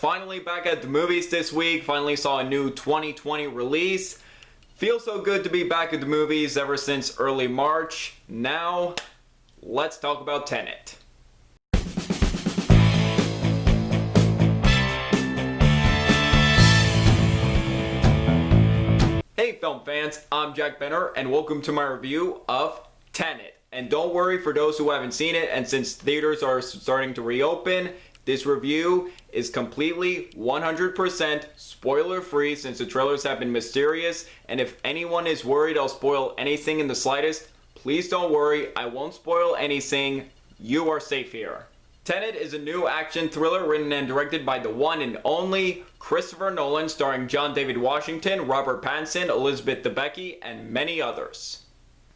Finally back at the movies this week, finally saw a new 2020 release. Feels so good to be back at the movies ever since early March. Now, let's talk about Tenet. Hey film fans, I'm Jack Benner and welcome to my review of Tenet. And don't worry for those who haven't seen it, and since theaters are starting to reopen, this review is completely 100% spoiler free since the trailers have been mysterious, and if anyone is worried I'll spoil anything in the slightest, please don't worry, I won't spoil anything, you are safe here. Tenet is a new action thriller written and directed by the one and only Christopher Nolan, starring John David Washington, Robert Pattinson, Elizabeth Debicki, and many others.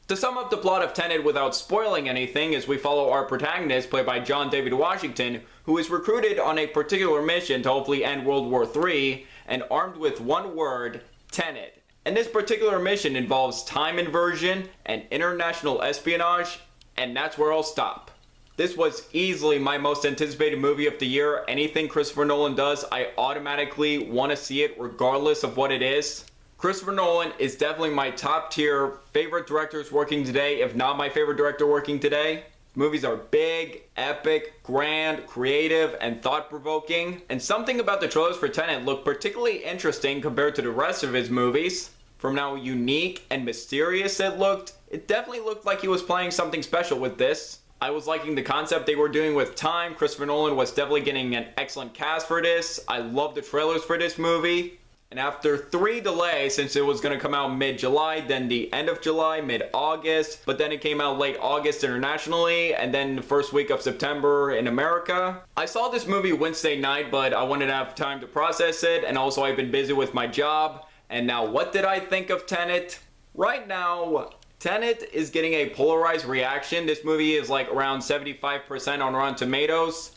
To sum up the plot of Tenet without spoiling anything is we follow our protagonist, played by John David Washington, who is recruited on a particular mission to hopefully end World War III, and armed with one word, Tenet. And this particular mission involves time inversion and international espionage, and that's where I'll stop. This was easily my most anticipated movie of the year. Anything Christopher Nolan does, I automatically want to see it regardless of what it is. Christopher Nolan is definitely my top tier favorite directors working today, if not my favorite director working today. Movies are big, epic, grand, creative, and thought-provoking. And something about the trailers for Tenet look particularly interesting compared to the rest of his movies. From how unique and mysterious it looked, it definitely looked like he was playing something special with this. I was liking the concept they were doing with time. Christopher Nolan was definitely getting an excellent cast for this. I love the trailers for this movie. And after 3 delays, since it was going to come out mid-July, then the end of July, mid-August, but then it came out late August internationally, and then the first week of September in America. I saw this movie Wednesday night, but I wanted to have time to process it, and also I've been busy with my job. And now, what did I think of Tenet? Right now, Tenet is getting a polarized reaction. This movie is like around 75% on Rotten Tomatoes.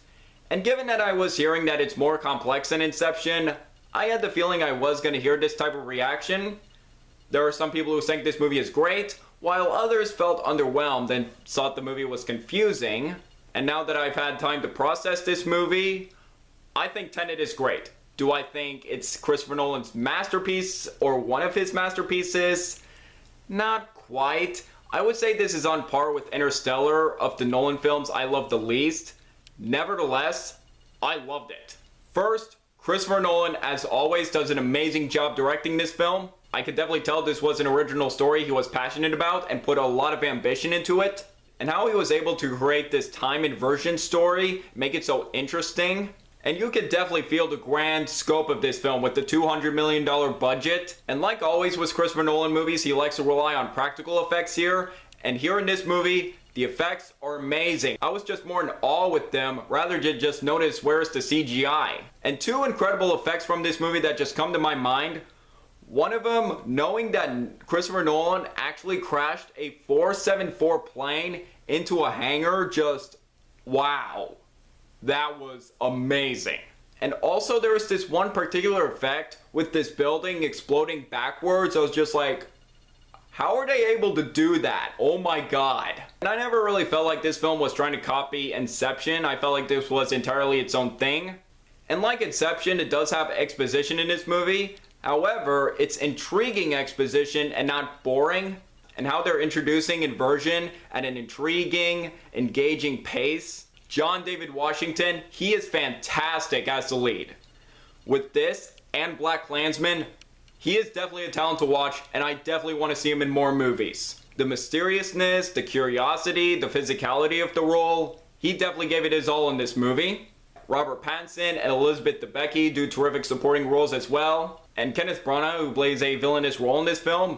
And given that I was hearing that it's more complex than Inception, I had the feeling I was going to hear this type of reaction. There are some people who think this movie is great, while others felt underwhelmed and thought the movie was confusing. And now that I've had time to process this movie, I think Tenet is great. Do I think it's Christopher Nolan's masterpiece or one of his masterpieces? Not quite. I would say this is on par with Interstellar, of the Nolan films I love the least. Nevertheless, I loved it. First, Christopher Nolan, as always, does an amazing job directing this film. I could definitely tell this was an original story he was passionate about and put a lot of ambition into it. And how he was able to create this time inversion story, make it so interesting. And you could definitely feel the grand scope of this film with the $200 million budget. And like always with Christopher Nolan movies, he likes to rely on practical effects here. And here in this movie, the effects are amazing. I was just more in awe with them rather than just notice where's the CGI. And 2 incredible effects from this movie that just come to my mind. One of them, knowing that Christopher Nolan actually crashed a 474 plane into a hangar, just wow. That was amazing. And also there was this one particular effect with this building exploding backwards. I was just like, how are they able to do that? Oh my god. And I never really felt like this film was trying to copy Inception. I felt like this was entirely its own thing. And like Inception, it does have exposition in this movie. However, it's intriguing exposition and not boring. And how they're introducing inversion at an intriguing, engaging pace. John David Washington, he is fantastic as the lead. With this and BlacKkKlansman, he is definitely a talent to watch, and I definitely want to see him in more movies. The mysteriousness, the curiosity, the physicality of the role, he definitely gave it his all in this movie. Robert Pattinson and Elizabeth Debicki do terrific supporting roles as well. And Kenneth Branagh, who plays a villainous role in this film,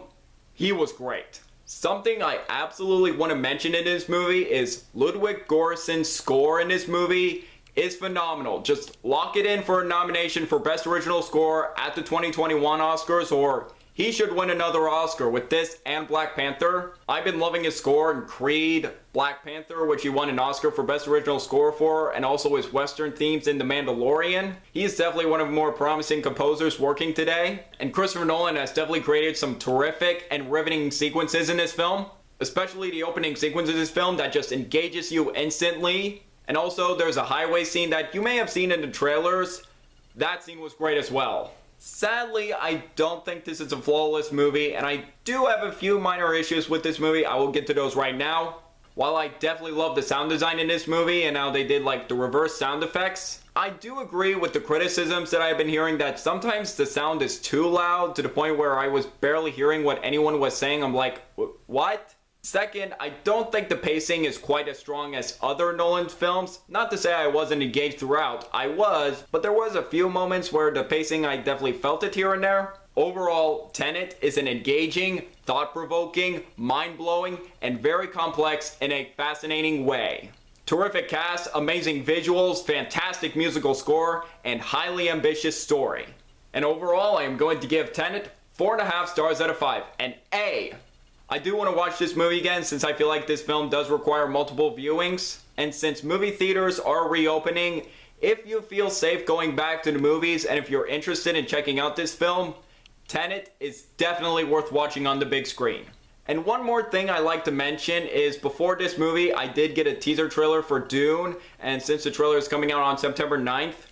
he was great. Something I absolutely want to mention in this movie is Ludwig Göransson's score in this movie is phenomenal. Just lock it in for a nomination for Best Original Score at the 2021 Oscars, or he should win another Oscar with this and Black Panther. I've been loving his score in Creed, Black Panther, which he won an Oscar for Best Original Score for, and also his Western themes in The Mandalorian. He's definitely one of the more promising composers working today. And Christopher Nolan has definitely created some terrific and riveting sequences in this film. Especially the opening sequence of this film that just engages you instantly. And also there's a highway scene that you may have seen in the trailers that scene was great as well. Sadly, I don't think this is a flawless movie, and I do have a few minor issues with this movie. I will get to those right now. While I definitely love the sound design in this movie and how they did like the reverse sound effects, I do agree with the criticisms that I've been hearing that sometimes the sound is too loud to the point where I was barely hearing what anyone was saying. I'm like, what? Second, I don't think the pacing is quite as strong as other Nolan films. Not to say I wasn't engaged throughout, I was, but there was a few moments where the pacing, I definitely felt it here and there. Overall, Tenet is an engaging, thought-provoking, mind-blowing, and very complex in a fascinating way. Terrific cast, amazing visuals, fantastic musical score, and highly ambitious story. And overall, I am going to give Tenet 4.5 stars out of 5, an A. I do want to watch this movie again since I feel like this film does require multiple viewings. And since movie theaters are reopening, if you feel safe going back to the movies and if you're interested in checking out this film, Tenet is definitely worth watching on the big screen. And one more thing I like to mention is before this movie, I did get a teaser trailer for Dune, and since the trailer is coming out on September 9th,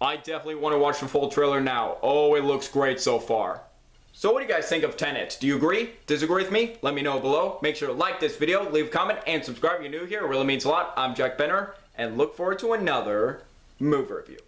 I definitely want to watch the full trailer now. Oh, it looks great so far. So what do you guys think of Tenet? Do you agree? Disagree with me? Let me know below. Make sure to like this video, leave a comment, and subscribe if you're new here. It really means a lot. I'm Jack Benner, and look forward to another movie review.